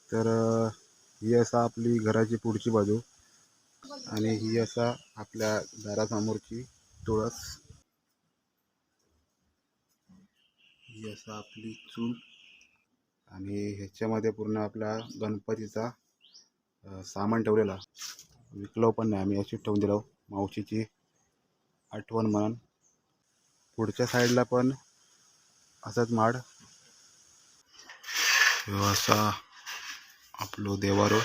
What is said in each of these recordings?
तर ही असा आपली घराची पुढची बाजू आणि ही असा आपल्या दारासमोरची तुळस, ही असा आपली चूल आणि ह्याच्यामध्ये पूर्ण आपला गणपतीचा सामान ठेवलेला. विकलो पण नाही, आम्ही अशीच ठेवून दिलो मावशीची आठवण म्हणून. पुढच्या साईडला पण असाच माड. असा आपलो देवारो.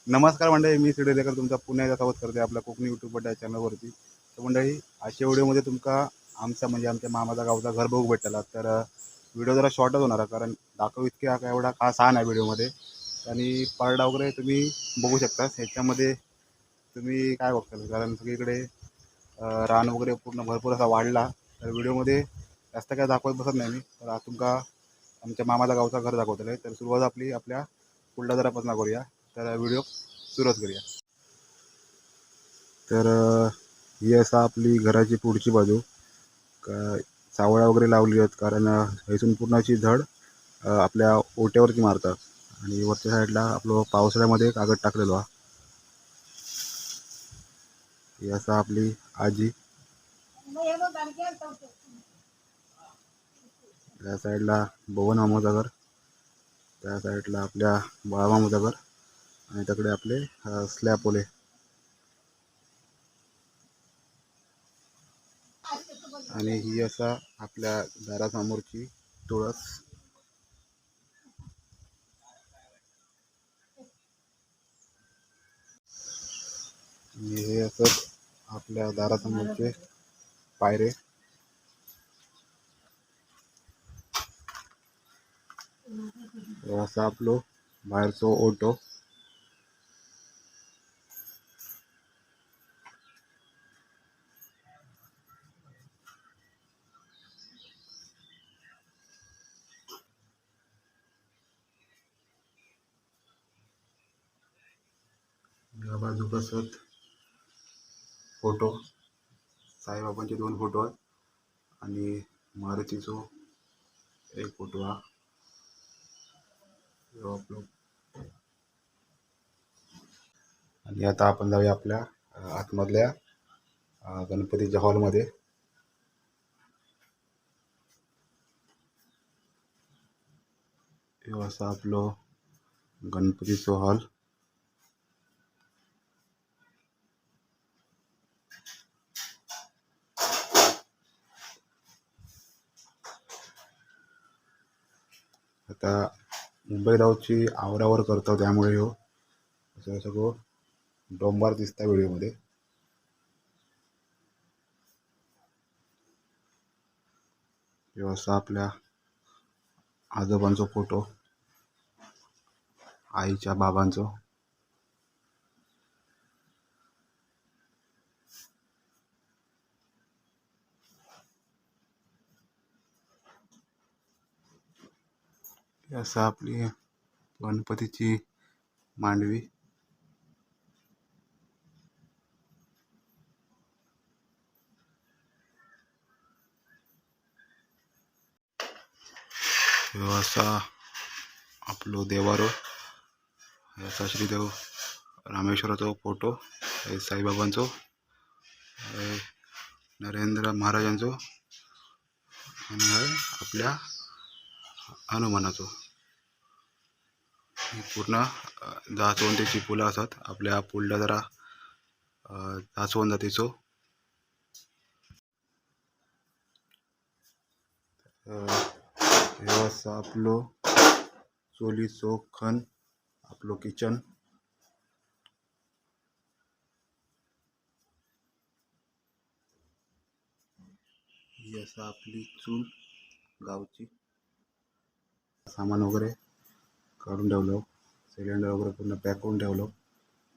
नमस्कार मंडळी, मी सिडीलेकर तुमचा पुन्हा एकदा स्वागत करते आपल्या कोकणी यूट्यूब चॅनलवरती. तर मंडळी, आजच्या व्हिडिओमध्ये तुमका आमचा म्हणजे आमच्या मामाचा गावचा घर बघू भेटला. तर व्हिडिओ जरा शॉर्टच होणार आहे, कारण दाखवू इतके काय एवढा खास आहे नाही व्हिडिओमध्ये. आणि पारडा वगैरे तुम्ही बघू शकता. ह्याच्यामध्ये तुम्ही काय बघता, कारण सगळीकडे रान वगैरे पूर्ण भरपूर असा वाढला. तर व्हिडिओमध्ये जास्त काय दाखवत बसत नाही मी. तर आज तुमका आमच्या मामाचा गावचा घर दाखवतो आहे. तर सुरुवात आपली आपल्या पुलदारापासून करूया. तर व्हिडिओ सुरुवात करूया. तर ही असा आपली घराची पुढची बाजू. सावळा वगैरे लावली आहेत, कारण इथून पूर्णची झड आपल्या ओट्यावरती मारतात. आणि वरच्या साईडला आपलं पावसाळ्यामध्ये कागद टाकलेलो हा. ही असा आपली आजी. त्या साईडला भवन मामाचं घर, त्या साईडला आपल्या बाळमामाचं घर आणि त्याकडे आपले स्लॅब ओले. आणि ही असा आपल्या दारासमोरची तुळस. आणि हे असं आपल्या दारासमोरचे पायरे. असा आपलो बाहेरचो ओटो. या बाजू कसत फोटो, साईबाबांचे 2 फोटो आहेत आणि मारुतीचो एक फोटो हा. आणि आता आपण जाऊया आपल्या आतमधल्या गणपतीच्या हॉलमध्ये. हे असा आपलो गणपतीचो हॉल. आता मुंबई गावची आवरावर करतो, त्यामुळे हो असं सगळं डोंबार दिसता व्हिडिओमध्ये. हे असा आपल्या आजोबांचो फोटो, आईच्या बाबांचो. हे असा आपली गणपतीची मांडवी. हे असा आपलो देवारो. हे असा श्रीदेव रामेश्वराचो फोटो, हे साईबाबांचो, हे नरेंद्र महाराजांचो आणि हे आपल्या हनुमानाचो. ही पूर्ण जास्वंदीची फुलं असतात. आपल्या पुलला जरा जास्वंद जातीचो. हे असा आपलो चोलीचो खण, आपलो किचन. ही असा आपली चूल गावची. सामान वगैरे काढून ठेवलो, सिलेंडर वगैरे पूर्ण पॅक करून ठेवलो,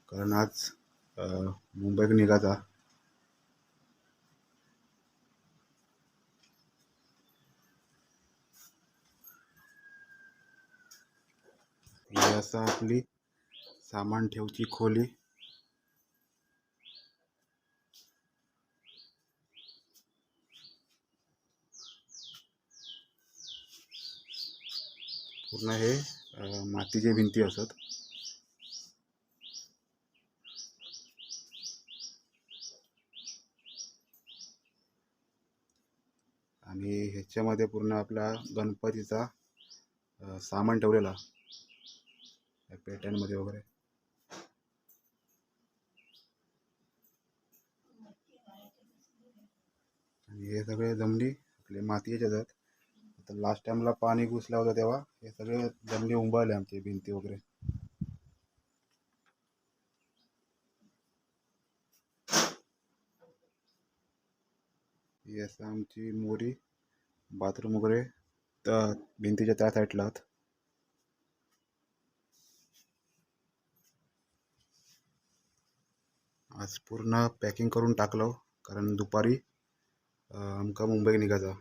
कारण आज मुंबईत निघायचा. ही असा आपली सामान ठेवची खोली. पूर्ण हे मातीचे भिंती असत. आणि ह्याच्यामध्ये पूर्ण आपला गणपतीचा सामान ठेवलेला पेट्यांमध्ये वगैरे. आणि हे सगळे जमिनी आपले मातीचे आहेत. आता लास्ट टाइमला पाणी घुसला होता तेव्हा हे सगळे जमिनी उंबाळले आमचे भिंती वगैरे. ही असं आमची मोरी बाथरूम वगैरे तर भिंतीच्या त्या साईडला. आज पूर्ण पॅकिंग करून टाकलं कारण दुपारी आमका मुंबई निघायचा.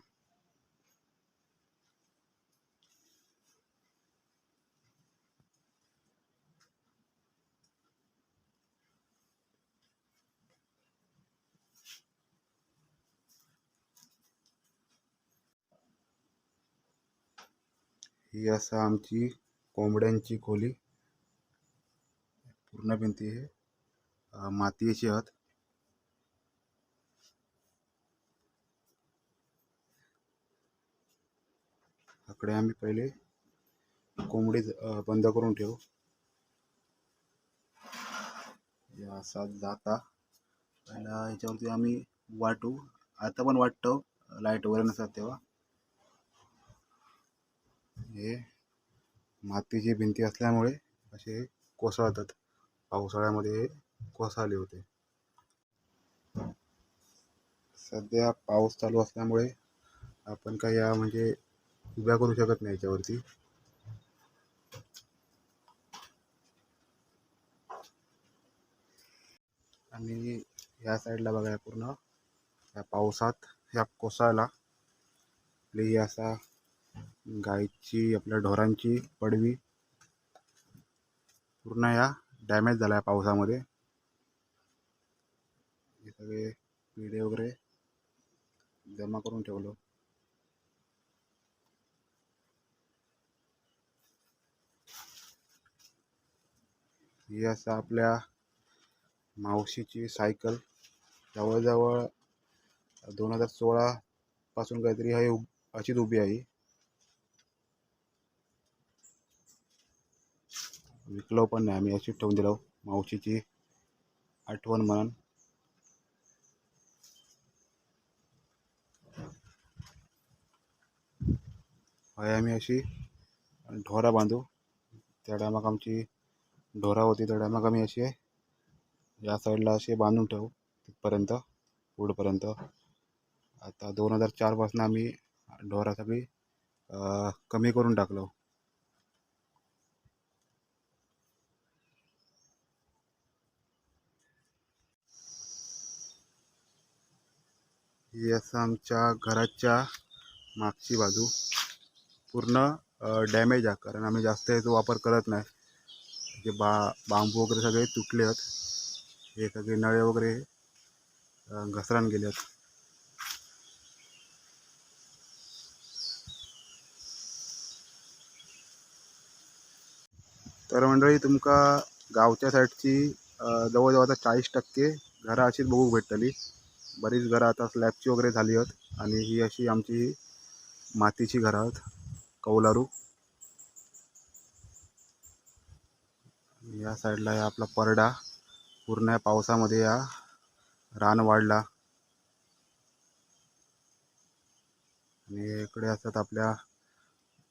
ही असं आमची कोंबड्यांची खोली. पूर्ण भिंती हे मातीची आहेत. इकडे आम्ही पहिले कोंबडी बंद करून ठेवू. या असा जाता पहिला ह्याच्यावरती आम्ही वाटू. आता पण वाटतो लाईट वगैरे नसतात तेव्हा. हे मातीची भिंती असल्यामुळे असे कोसळतात. पावसाळ्यामध्ये कोसळले होते. सध्या पाऊस चालू असल्यामुळे आपण काही म्हणजे उभ्या करू शकत नाही याच्यावरती. आणि या साईडला बघा पूर्ण या पावसात ह्या कोसळला. आपली असा गायची आपल्या ढोरांची पडवी पूर्ण या डॅमेज झाला पावसामध्ये. हे सगळे पिढे वगैरे जमा करून ठेवलो. ही असं आपल्या मावशीची सायकल जवळजवळ 2016 पासून काहीतरी आहे अशीच उभी आहे. विकलो पण नाही आम्ही, अशीच ठेवून दिलो मावशीची आठवण म्हणून. आम्ही अशी ढोरा बांधू. त्या टायमाक आमची ढोरा होती त्या टायमाक आम्ही अशी या साईडला असे बांधून ठेवू तिथपर्यंत पुढपर्यंत. आता 2004 पासून आम्ही ढोरा सगळी कमी करून टाकलो. ही असं आमच्या घराच्या मागची बाजू पूर्ण डॅमेज आहे कारण आम्ही जास्त याचा वापर करत नाही. जे बांबू वगैरे सगळे तुटले आहेत. हे सगळे नळे वगैरे घसरण गेले आहेत. तर मंडळी तुमका गावच्या साईडची जवळजवळ आता 40% घरं अशीच बघू भेटतली. बरीच घरं आता स्लॅबची वगैरे झाली आहेत आणि ही अशी आमची मातीची घरं आहेत कौलारू. या साईडला आहे आपला परडा. पूर्ण पावसामध्ये या रान वाढला. आणि इकडे असतात आपल्या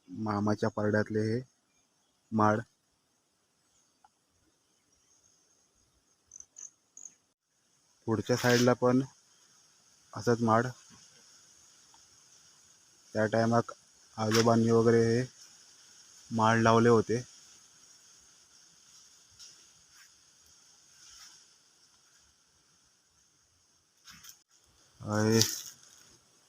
मामाच्या परड्यातले हे माड. पुढच्या साईडला पण असंच माड. त्या टायमाक आजोबांनी वगैरे हे माड लावले होते.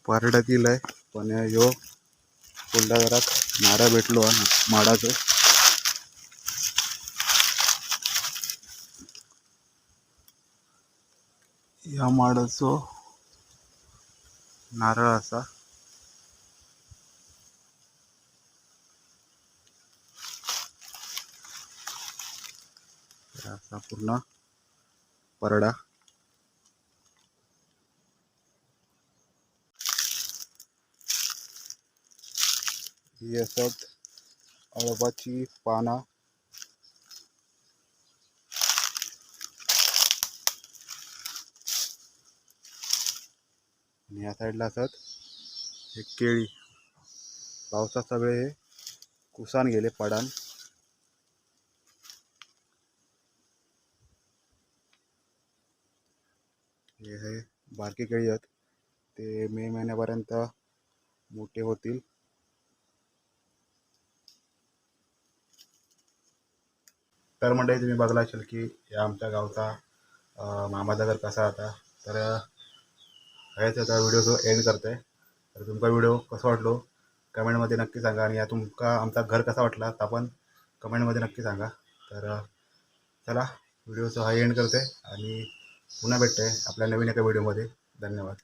परड्यातील आहे पण ह्यो पुढल्या घरात नारळ भेटलो माडाचं. या माडाचं नारळ असा. असा पूर्ण परडा. ही असत अळबाची पानं. आणि या साईडला असत हे केळी. पावसात सगळे हे कुसाण गेले पडान. हे बारकी केळी आहेत, ते मे महिन्यापर्यंत मोठे होतील. तर मंडळी तुम्ही बघला असेल की या आमच्या गावचा मामाचा घर कसा होता. तर हेच आता व्हिडिओ एंड करते. तर तुमचा व्हिडिओ कसा वाटलो कमेंटमध्ये नक्की सांगा. आणि या तुमका आमचा घर कसा वाटला तर पण कमेंटमध्ये नक्की सांगा. तर चला व्हिडिओचा हा एंड करते आणि पुन्हा भेटते आपल्या नवीन एका व्हिडिओमध्ये. धन्यवाद.